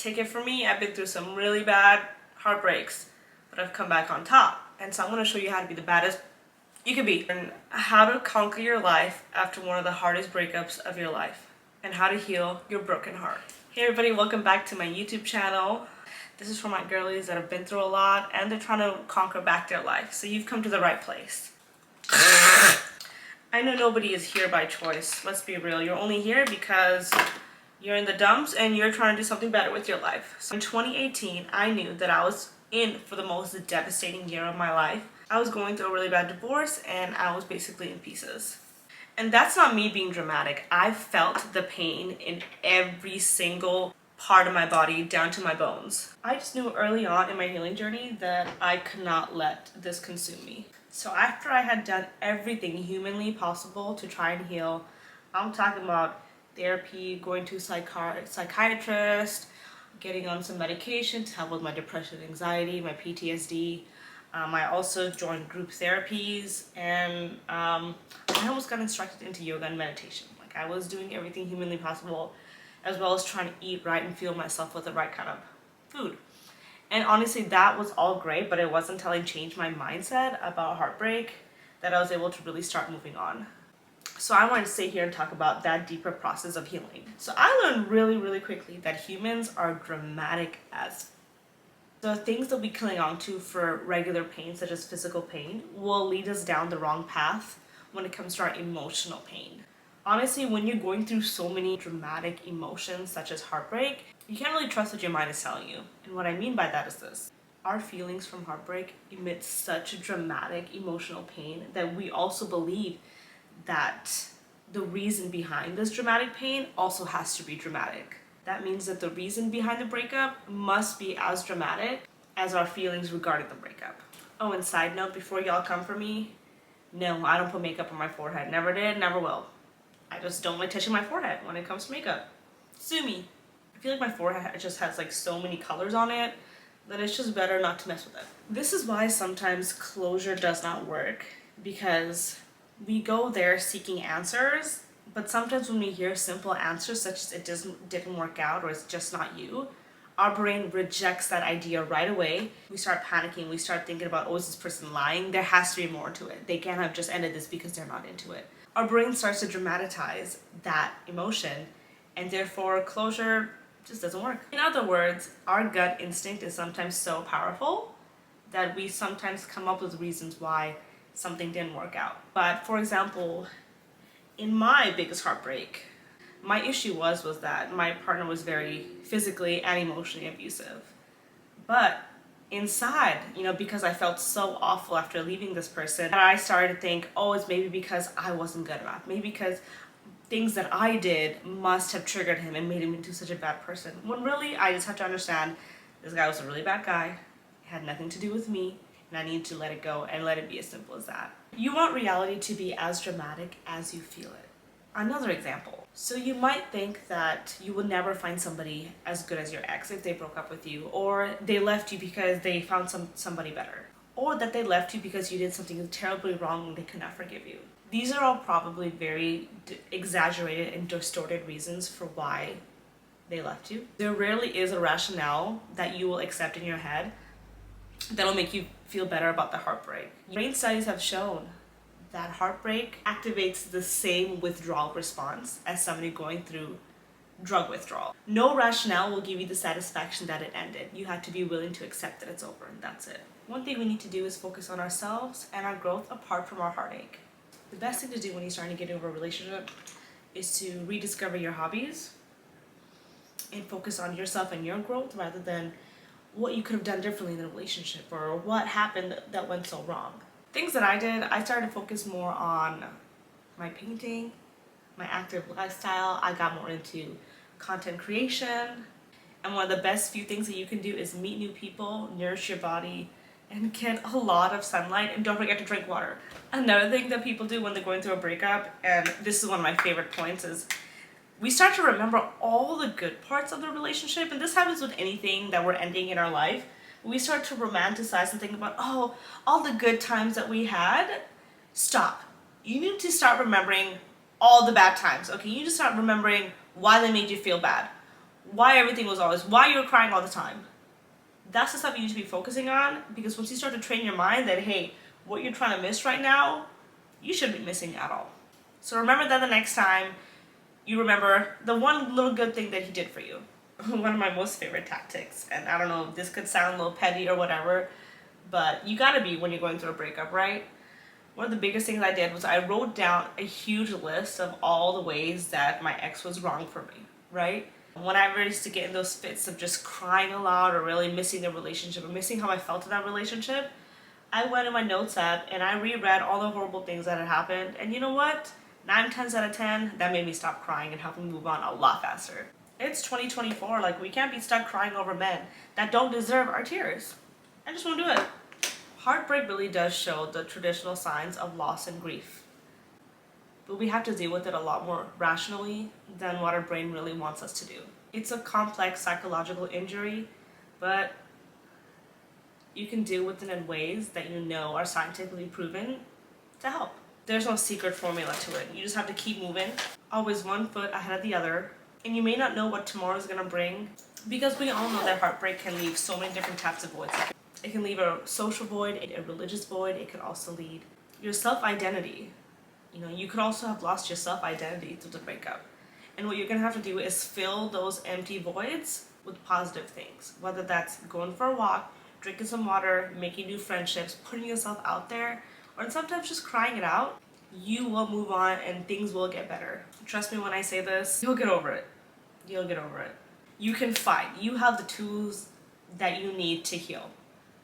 Take it from me, I've been through some really bad heartbreaks, but I've come back on top. And so I'm going to show you how to be the baddest you can be, and how to conquer your life after one of the hardest breakups of your life, and how to heal your broken heart. Hey everybody, welcome back to my YouTube channel. This is for my girlies that have been through a lot and they're trying to conquer back their life. So you've come to the right place. I know nobody is here by choice. Let's be real. You're only here because you're in the dumps and you're trying to do something better with your life. So in 2018, I knew that I was in for the most devastating year of my life. I was going through a really bad divorce and I was basically in pieces. And that's not me being dramatic. I felt the pain in every single part of my body down to my bones. I just knew early on in my healing journey that I could not let this consume me. So after I had done everything humanly possible to try and heal, I'm talking about therapy, going to a psychiatrist, getting on some medication to help with my depression, anxiety, my PTSD. I also joined group therapies, and I almost got instructed into yoga and meditation. Like, I was doing everything humanly possible, as well as trying to eat right and fuel myself with the right kind of food. And honestly, that was all great, but it wasn't until I changed my mindset about heartbreak that I was able to really start moving on. So I wanted to stay here and talk about that deeper process of healing. So I learned really quickly that humans are dramatic as the things that we cling on to for regular pain, such as physical pain, will lead us down the wrong path when it comes to our emotional pain. Honestly, when you're going through so many dramatic emotions, such as heartbreak, you can't really trust what your mind is telling you. And what I mean by that is this. Our feelings from heartbreak emit such dramatic emotional pain that we also believe that the reason behind this dramatic pain also has to be dramatic. That means that the reason behind the breakup must be as dramatic as our feelings regarding the breakup. Oh, and side note, before y'all come for me, no, I don't put makeup on my forehead. Never did, never will. I just don't like touching my forehead when it comes to makeup. Sue me. I feel like my forehead just has like so many colors on it that it's just better not to mess with it. This is why sometimes closure does not work, because we go there seeking answers, but sometimes when we hear simple answers such as it didn't work out or it's just not you, our brain rejects that idea right away. We start panicking. We start thinking about, oh, is this person lying? There has to be more to it. They can't have just ended this because they're not into it. Our brain starts to dramatize that emotion, and therefore closure just doesn't work. In other words, our gut instinct is sometimes so powerful that we sometimes come up with reasons why something didn't work out. But for example, in my biggest heartbreak, my issue was that my partner was very physically and emotionally abusive. But inside, because I felt so awful after leaving this person, I started to think, oh, it's maybe because I wasn't good enough. Maybe because things that I did must have triggered him and made him into such a bad person. When really, I just have to understand this guy was a really bad guy. It had nothing to do with me. And I need to let it go and let it be as simple as that. You want reality to be as dramatic as you feel it. Another example. So you might think that you will never find somebody as good as your ex if they broke up with you, or they left you because they found somebody better, or that they left you because you did something terribly wrong and they could not forgive you. These are all probably very exaggerated and distorted reasons for why they left you. There rarely is a rationale that you will accept in your head that'll make you feel better about the heartbreak. Brain studies have shown that heartbreak activates the same withdrawal response as somebody going through drug withdrawal. No rationale will give you the satisfaction that it ended. You have to be willing to accept that it's over, and that's it. One thing we need to do is focus on ourselves and our growth apart from our heartache. The best thing to do when you're starting to get into a relationship is to rediscover your hobbies and focus on yourself and your growth rather than what you could have done differently in the relationship or what happened that went so wrong. Things that I did, I started to focus more on my painting, my active lifestyle. I got more into content creation. And one of the best few things that you can do is meet new people, nourish your body, and get a lot of sunlight, and don't forget to drink water. Another thing that people do when they're going through a breakup, and this is one of my favorite points, is we start to remember all the good parts of the relationship, and this happens with anything that we're ending in our life. We start to romanticize and think about, oh, all the good times that we had. Stop. You need to start remembering all the bad times, okay? You need to start remembering why they made you feel bad. why everything was always, why you were crying all the time. That's the stuff you need to be focusing on, because once you start to train your mind that, hey, what you're trying to miss right now, you shouldn't be missing at all. So remember that the next time you remember the one little good thing that he did for you. One of my most favorite tactics, and I don't know if this could sound a little petty or whatever, but you gotta be when you're going through a breakup, right? One of the biggest things I did was I wrote down a huge list of all the ways that my ex was wrong for me, right? Whenever I used to get in those fits of just crying aloud or really missing the relationship or missing how I felt in that relationship, I went in my notes app and I reread all the horrible things that had happened. And you know what? 9 times out of 10, that made me stop crying and helped me move on a lot faster. It's 2024, like we can't be stuck crying over men that don't deserve our tears. I just won't do it. Heartbreak really does show the traditional signs of loss and grief. But we have to deal with it a lot more rationally than what our brain really wants us to do. It's a complex psychological injury, but you can deal with it in ways that you know are scientifically proven to help. There's no secret formula to it. You just have to keep moving, always one foot ahead of the other. And you may not know what tomorrow is going to bring, because we all know that heartbreak can leave so many different types of voids. It can leave a social void, a religious void. It can also lead your self-identity. You know, you could also have lost your self-identity through the breakup. And what you're going to have to do is fill those empty voids with positive things, whether that's going for a walk, drinking some water, making new friendships, putting yourself out there, or sometimes just crying it out. You will move on and things will get better. Trust me when I say this, you'll get over it. You'll get over it. You can fight. You have the tools that you need to heal.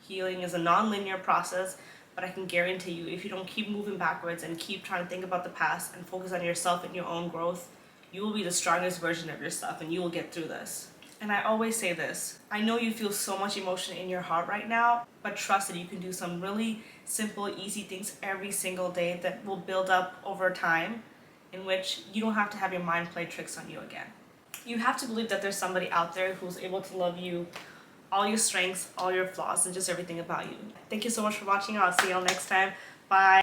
Healing is a non-linear process, but I can guarantee you, if you don't keep moving backwards and keep trying to think about the past and focus on yourself and your own growth, you will be the strongest version of yourself and you will get through this. And I always say this, I know you feel so much emotion in your heart right now, but trust that you can do some really simple, easy things every single day that will build up over time, in which you don't have to have your mind play tricks on you again. You have to believe that there's somebody out there who's able to love you, all your strengths, all your flaws, and just everything about you. Thank you so much for watching. I'll see y'all next time. Bye.